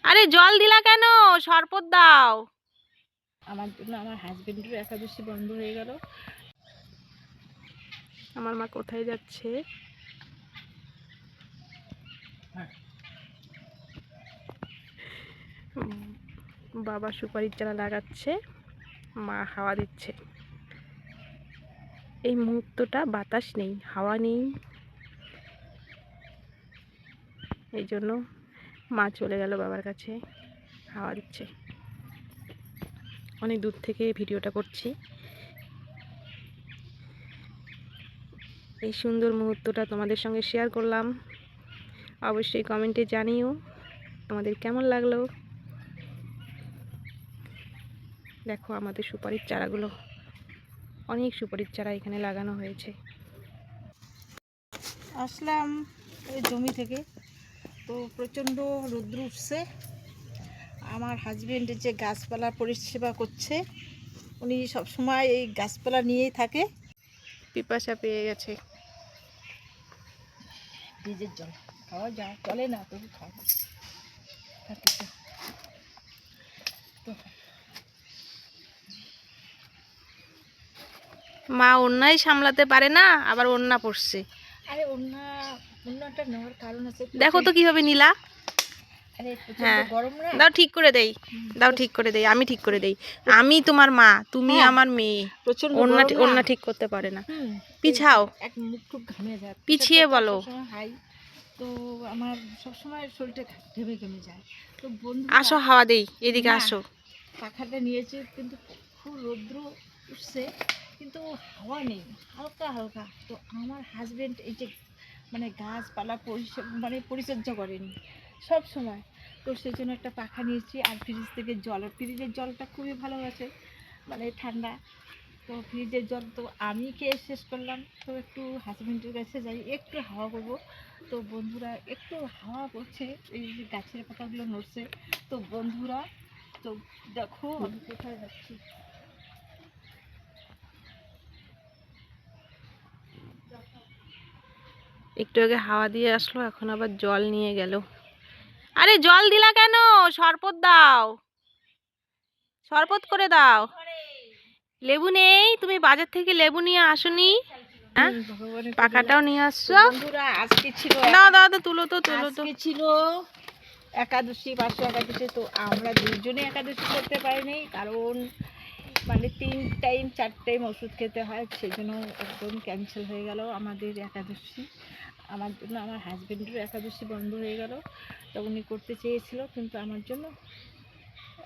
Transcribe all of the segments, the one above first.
আরে জল দিলা কেন? শরবত দাও। আমার জন্য আমার হাজবেন্ডের একাদশী বন্ধ হয়ে গেল। আমার মা কোথায় যাচ্ছে? বাবা সুপারির চারা লাগাচ্ছে, মা হাওয়া দিচ্ছে। এই মুহূর্তটা বাতাস নেই, হাওয়া নেই, এই জন্য মা চলে গেল বাবার কাছে, হাওয়া দিচ্ছে। অনেক দূর থেকে ভিডিওটা করছি। এই সুন্দর মুহূর্তটা তোমাদের সঙ্গে শেয়ার করলাম। অবশ্যই কমেন্টে জানিও তোমাদের কেমন লাগলো। দেখো আমাদের সুপারির চারাগুলো, অনেক সুপারির চারা এখানে লাগানো হয়েছে। আসলাম ওই জমি থেকে, তো প্রচণ্ড রৌদ্র উঠছে। আমার হাজবেন্ড যে গাছপালা পরিষেবা করছে, উনি সবসময় এই গাছপালা নিয়েই থাকে। পিপাসা পেয়ে গেছে। ফ্রিজের জল খাওয়া যায়, চলে না তবু খাওয়া তো। মা অন্যায় সামলাতে পারে না, আবার অন্যা পড়ছে। আরে অন্যটা নেওয়ার কারণ আছে, দেখো তো কিভাবে নিলা। আরে হ্যাঁ গরম না। দাও, ঠিক করে দেই, দাও ঠিক করে দেই, আমি ঠিক করে দেই। আমি তোমার মা, তুমি আমার মেয়ে। অন্যা ঠিক করতে পারে না। পিছাও, এক মুখ টুক ঘামে যায়, পিছিয়ে বলো। হাই তো আমার সবসময় শরীরটা ঘেমে যায়। তো বন্ধু আসো হাওয়া দেই, এদিকে আসো। পাখাটা নিয়েছে, কিন্তু খুব রৌদ্র উঠছে, কিন্তু হাওয়া নেই, হালকা হালকা। তো আমার হাজবেন্ড এই যে গাছপালা পরিচর্যা করেনি সব সময়, তো সেই জন্য একটা পাখা নিয়েছি। আর ফ্রিজ থেকে ফ্রিজের জলটা খুবই ভালো আছে, ঠান্ডা। তো ফ্রিজের জল তো আমি খেয়ে শেষ করলাম, তো একটু হাজবেন্ডের কাছে যাই, একটু হাওয়া করবো। তো বন্ধুরা একটু হাওয়া করছে, এই যে গাছের পাতাগুলো নড়ছে। তো বন্ধুরা তো দেখো আমি কোথায় যাচ্ছি। একটু আগে হাওয়া দিয়ে আসলো, এখন আবার জল নিয়ে গেল। আরে জল দিলা কেন? শরবত দাও, শরবত করে দাও। লেবু নেই? তুমি বাজার থেকে লেবু নিয়ে আসনি? পাখাটাও নিয়ে আসছো। বন্ধুরা আজকে ছিল, দাও দাও তো, তুলো তো। আজকে ছিল একাদশী, পার্শ্ব একাদশী। তো আমরা দুজনে একাদশী করতে পারিনি, কারণ 3 টাইম 4 টাইম ওষুধ খেতে হয়, সেই জন্য একদম ক্যান্সেল হয়ে গেল আমাদের একাদশী। আমার জন্য আমার হাজবেন্ডের একাদশী বন্ধ হয়ে গেল। তো উনি করতে চেয়েছিল, কিন্তু আমার জন্য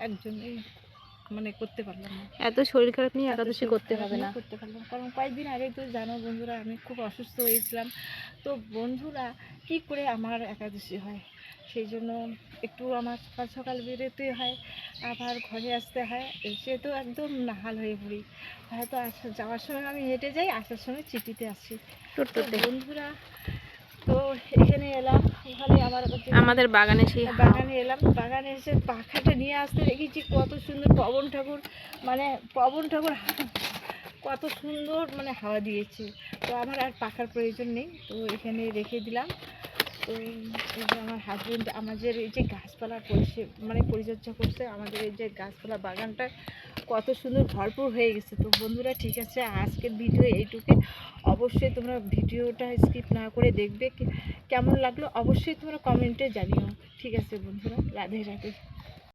একজনই করতে পারলাম না। এত শরীর খারাপ নিয়ে একাদশী করতে হবে না, করতে পারলাম, কারণ কয়েকদিন আগে তো জানো বন্ধুরা আমি খুব অসুস্থ হয়েছিলাম। তো বন্ধুরা কি করে আমার একাদশী হয়, সেই জন্য একটু আমার সকাল সকাল বেরোতে হয়, আবার ঘরে আসতে হয়, এসে তো একদম নাহাল হয়ে পড়ি। হয়তো যাওয়ার সময় আমি হেঁটে যাই, আসার সময় চিঠিতে আসি। তো বন্ধুরা তো এখানে এলাম, ওখানে আমাদের বাগানে সেই বাগানে এলাম। বাগানে এসে পাখাটা নিয়ে আসতে দেখেছি কত সুন্দর পবন ঠাকুর কত সুন্দর হাওয়া দিয়েছে। তো আমার আর পাখার প্রয়োজন নেই, তো এখানে রেখে দিলাম। তো এই যে আমার হাজবেন্ড আমাদের এই যে গাছপালা পরিচর্যা করছে, আমাদের এই যে গাছপালা বাগানটা কত সুন্দর ভরপুর হয়ে গেছে। তো বন্ধুরা ঠিক আছে, আজকের ভিডিও এইটুকু। অবশ্যই তোমরা ভিডিওটা স্কিপ না করে দেখবে, কেমন লাগলো অবশ্যই তোমরা কমেন্টে জানিও। ঠিক আছে বন্ধুরা, রাধে রাধে।